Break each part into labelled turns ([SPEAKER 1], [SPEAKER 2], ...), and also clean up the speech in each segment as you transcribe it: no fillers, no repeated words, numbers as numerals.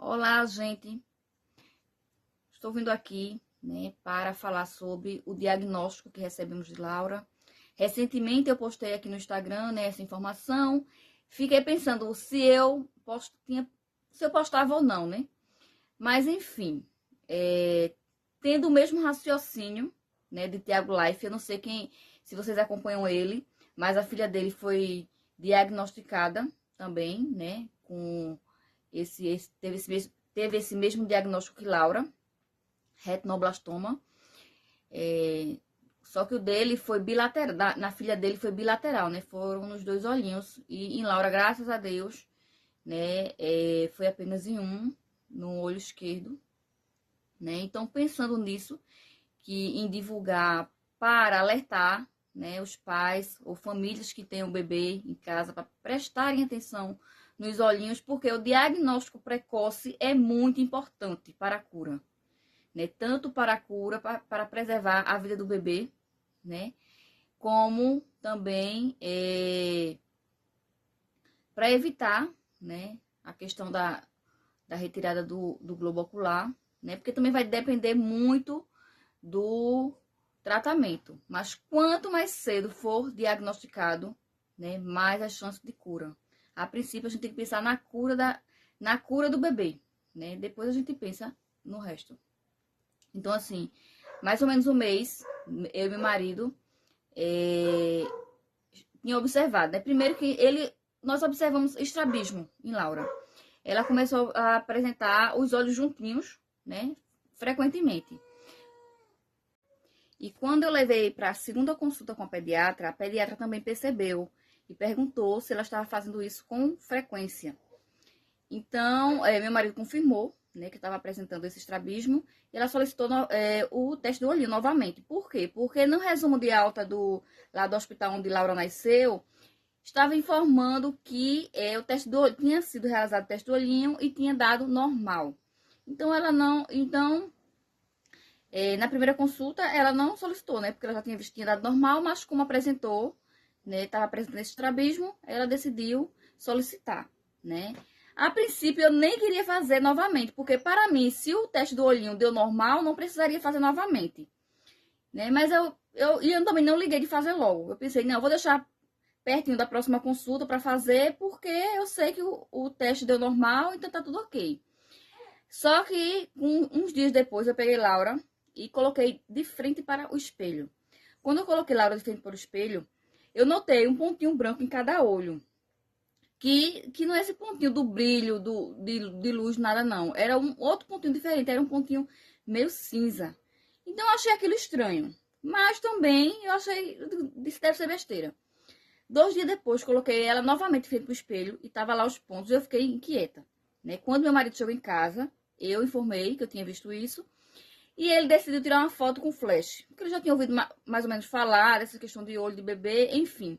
[SPEAKER 1] Olá, gente. Estou vindo aqui, né, para falar sobre o diagnóstico que recebemos de Laura. Recentemente eu postei aqui no Instagram, né, essa informação. Fiquei pensando se eu postava ou não, né? Mas enfim, tendo o mesmo raciocínio, né, de Thiago Life, eu não sei se vocês acompanham ele, mas a filha dele foi diagnosticada também, né, com teve esse mesmo diagnóstico que Laura, retinoblastoma. Só que o dele foi bilateral, na filha dele foi bilateral, né? Foram nos dois olhinhos. E em Laura, graças a Deus, né? Foi apenas em um, no olho esquerdo, né? Então, pensando nisso, que em divulgar para alertar, né, os pais ou famílias que têm o bebê em casa para prestarem atenção nos olhinhos, porque o diagnóstico precoce é muito importante para a cura, né? Tanto para a cura, para preservar a vida do bebê, né? Como também para evitar, né, a questão da retirada do globo ocular, né? Porque também vai depender muito do tratamento. Mas quanto mais cedo for diagnosticado, né, mais as chances de cura. A princípio, a gente tem que pensar na cura do bebê, né? Depois a gente pensa no resto. Então, assim, mais ou menos um mês, eu e meu marido tinha observado, né? Primeiro que nós observamos estrabismo em Laura. Ela começou a apresentar os olhos juntinhos, né? Frequentemente. E quando eu levei para a segunda consulta com a pediatra também percebeu e perguntou se ela estava fazendo isso com frequência. Então, meu marido confirmou, né, que estava apresentando esse estrabismo, e ela solicitou o teste do olhinho novamente. Por quê? Porque no resumo de alta lá do hospital onde Laura nasceu, estava informando que o teste do olho tinha sido realizado o teste do olhinho e tinha dado normal. Então, ela não. Então, na primeira consulta, ela não solicitou, né? Porque ela já tinha dado normal, mas como apresentou, né? Estava apresentando esse estrabismo, ela decidiu solicitar, né? A princípio, eu nem queria fazer novamente, porque para mim, se o teste do olhinho deu normal, não precisaria fazer novamente, né? Mas eu também não liguei de fazer logo. Eu pensei, não, eu vou deixar pertinho da próxima consulta para fazer, porque eu sei que o teste deu normal, então tá tudo ok. Só que uns dias depois eu peguei Laura e coloquei de frente para o espelho. Quando eu coloquei Laura de frente para o espelho, eu notei um pontinho branco em cada olho. Que não é esse pontinho do brilho, de luz, nada não. Era um outro pontinho diferente, era um pontinho meio cinza. Então eu achei aquilo estranho. Mas também eu achei, isso deve ser besteira. 2 dias depois, coloquei ela novamente de frente para o espelho e tava lá os pontos e eu fiquei inquieta, né? Quando meu marido chegou em casa, eu informei que eu tinha visto isso e ele decidiu tirar uma foto com flash, porque ele já tinha ouvido mais ou menos falar dessa questão de olho de bebê, enfim.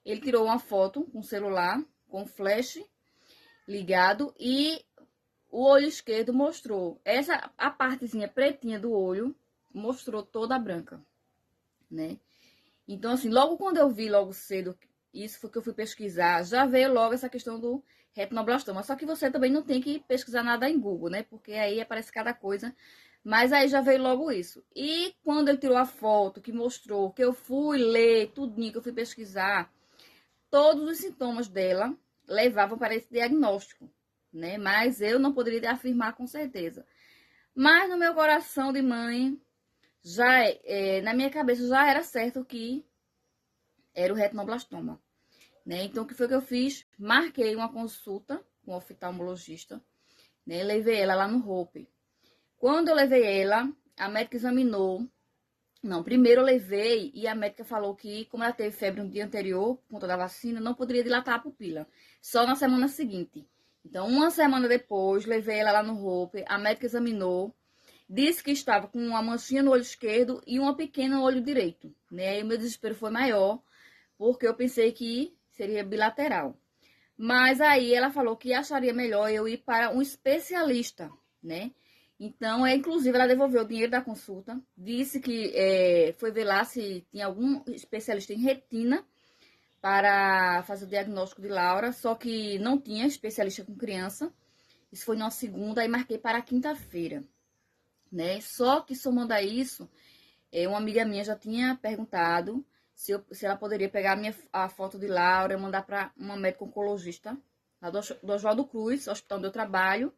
[SPEAKER 1] Ele tirou uma foto com o celular, com flash ligado e o olho esquerdo mostrou a partezinha pretinha do olho, mostrou toda a branca, né? Então, assim, logo quando eu vi, logo cedo, isso foi que eu fui pesquisar, já veio logo essa questão do retinoblastoma. Só que você também não tem que pesquisar nada em Google, né? Porque aí aparece cada coisa. Mas aí já veio logo isso. E quando ele tirou a foto que mostrou, que eu fui ler tudinho, que eu fui pesquisar, todos os sintomas dela levavam para esse diagnóstico, né? Mas eu não poderia afirmar com certeza. Mas no meu coração de mãe, na minha cabeça já era certo que era o retinoblastoma, né? Então, o que foi que eu fiz? Marquei uma consulta com o oftalmologista, né? Levei ela lá no Hope. Quando eu levei ela, a médica examinou. Não, primeiro eu levei e a médica falou que, como ela teve febre no dia anterior, por conta da vacina, não poderia dilatar a pupila. Só na semana seguinte. Então, uma semana depois, levei ela lá no Hope, a médica examinou, disse que estava com uma manchinha no olho esquerdo e uma pequena no olho direito, né? E o meu desespero foi maior, porque eu pensei que seria bilateral. Mas aí ela falou que acharia melhor eu ir para um especialista, né? Então, inclusive, ela devolveu o dinheiro da consulta, disse que foi ver lá se tinha algum especialista em retina para fazer o diagnóstico de Laura, só que não tinha especialista com criança. Isso foi numa segunda e marquei para quinta-feira, né? Só que somando a isso, uma amiga minha já tinha perguntado se ela poderia pegar a foto de Laura e mandar para uma médica oncologista lá do Oswaldo Cruz, hospital onde eu trabalho,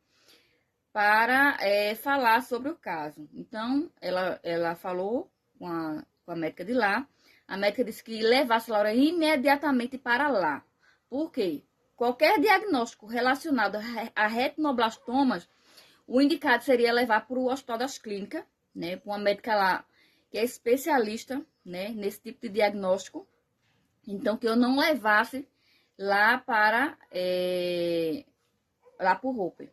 [SPEAKER 1] para falar sobre o caso. Então, ela falou com a médica de lá. A médica disse que levasse a Laura imediatamente para lá. Por quê? Qualquer diagnóstico relacionado a retinoblastomas, o indicado seria levar para o Hospital das Clínicas, né, para uma médica lá que é especialista, né, nesse tipo de diagnóstico. Então, que eu não levasse lá para lá para o Roper.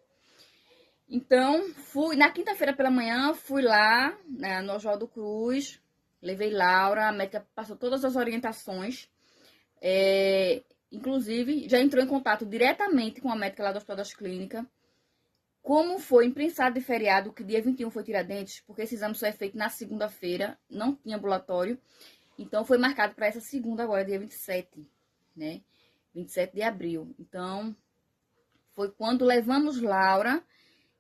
[SPEAKER 1] Então, na quinta-feira pela manhã, fui lá, né, no Oswaldo Cruz, levei Laura, a médica passou todas as orientações, inclusive já entrou em contato diretamente com a médica lá do Hospital das Clínicas. Como foi imprensado de feriado, que dia 21 foi Tiradentes, porque esse exame só é feito na segunda-feira, não tinha ambulatório, então foi marcado para essa segunda agora, dia 27, né, 27 de abril. Então, foi quando levamos Laura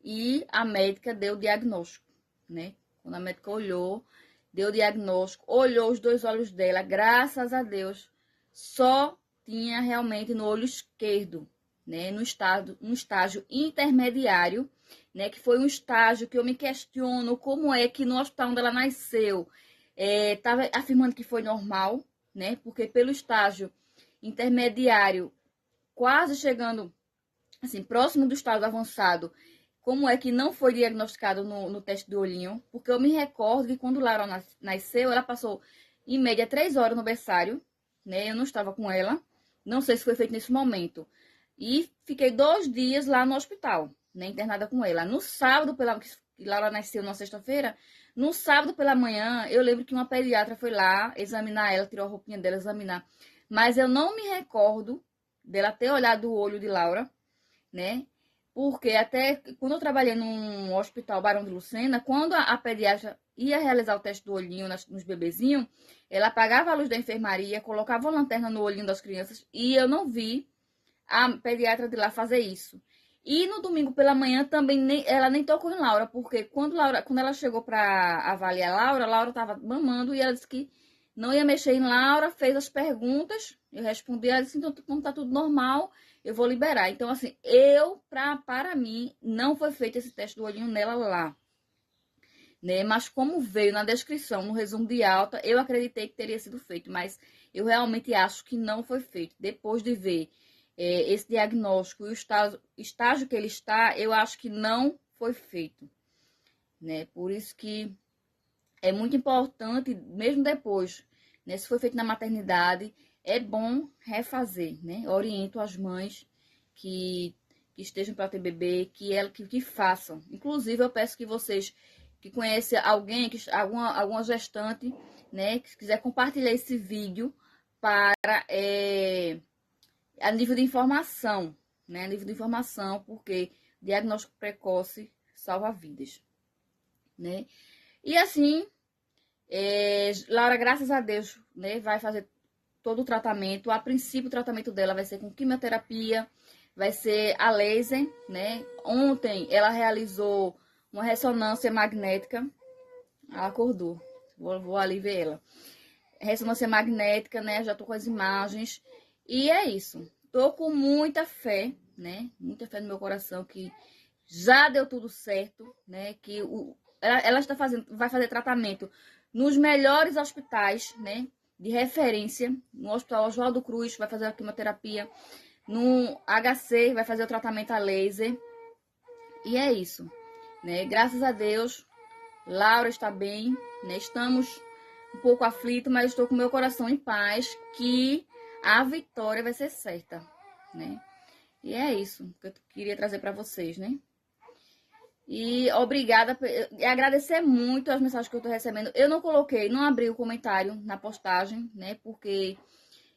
[SPEAKER 1] e a médica deu o diagnóstico, né? Quando a médica olhou, deu o diagnóstico, olhou os dois olhos dela, graças a Deus, só tinha realmente no olho esquerdo, né? No estágio intermediário, né? Que foi um estágio que eu me questiono como é que no hospital onde ela nasceu, estava afirmando que foi normal, né? Porque pelo estágio intermediário, quase chegando, assim, próximo do estágio avançado, como é que não foi diagnosticado no teste do olhinho? Porque eu me recordo que quando Laura nasceu, ela passou, em média, 3 horas no berçário, né? Eu não estava com ela. Não sei se foi feito nesse momento. E fiquei 2 dias lá no hospital, né? Internada com ela. No sábado, que Laura nasceu na sexta-feira, no sábado pela manhã, eu lembro que uma pediatra foi lá examinar ela, tirou a roupinha dela, examinar. Mas eu não me recordo dela ter olhado o olho de Laura, né? Porque até quando eu trabalhei num hospital Barão de Lucena, quando a pediatra ia realizar o teste do olhinho nos bebezinhos, ela apagava a luz da enfermaria, colocava uma lanterna no olhinho das crianças e eu não vi a pediatra de lá fazer isso. E no domingo pela manhã também ela nem tocou em Laura, porque quando ela chegou para avaliar Laura estava mamando e ela disse que não ia mexer em Laura, fez as perguntas, eu respondi, ela disse, então, como tá tudo normal, eu vou liberar. Então, assim, para mim, não foi feito esse teste do olhinho nela lá, né? Mas como veio na descrição, no resumo de alta, eu acreditei que teria sido feito, mas eu realmente acho que não foi feito. Depois de ver esse diagnóstico e o estágio que ele está, eu acho que não foi feito, né? Por isso que é muito importante, mesmo depois, né? Se foi feito na maternidade, é bom refazer, né? Oriento as mães que estejam para ter bebê, que façam. Inclusive, eu peço que vocês que conhecem alguém, alguma gestante, né? Que quiser compartilhar esse vídeo para a nível de informação, né? A nível de informação, porque diagnóstico precoce salva vidas, né? E assim, Laura, graças a Deus, né, vai fazer todo o tratamento. A princípio, o tratamento dela vai ser com quimioterapia, vai ser a laser, né? Ontem ela realizou uma ressonância magnética. Ela acordou. Vou ali ver ela. Ressonância magnética, né? Já tô com as imagens. E é isso. Tô com muita fé, né? Muita fé no meu coração que já deu tudo certo, né? Que ela vai fazer tratamento nos melhores hospitais, né? De referência. No Hospital Oswaldo Cruz vai fazer a quimioterapia. No HC vai fazer o tratamento a laser. E é isso, né? Graças a Deus, Laura está bem, né? Estamos um pouco aflito, mas estou com meu coração em paz, que a vitória vai ser certa, né? E é isso que eu queria trazer para vocês, né? E obrigada, e agradecer muito as mensagens que eu tô recebendo. Eu não abri o comentário na postagem, né? Porque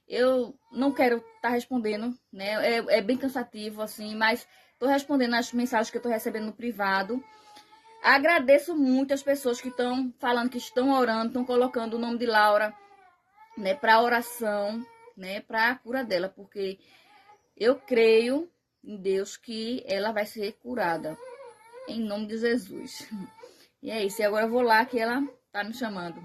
[SPEAKER 1] eu não quero estar respondendo, né? É bem cansativo, assim, mas tô respondendo as mensagens que eu tô recebendo no privado. Agradeço muito as pessoas que estão falando, que estão orando, estão colocando o nome de Laura, né, para oração, né, para a cura dela, porque eu creio, em Deus que ela vai ser curada. Em nome de Jesus. E é isso. E agora eu vou lá que ela tá me chamando.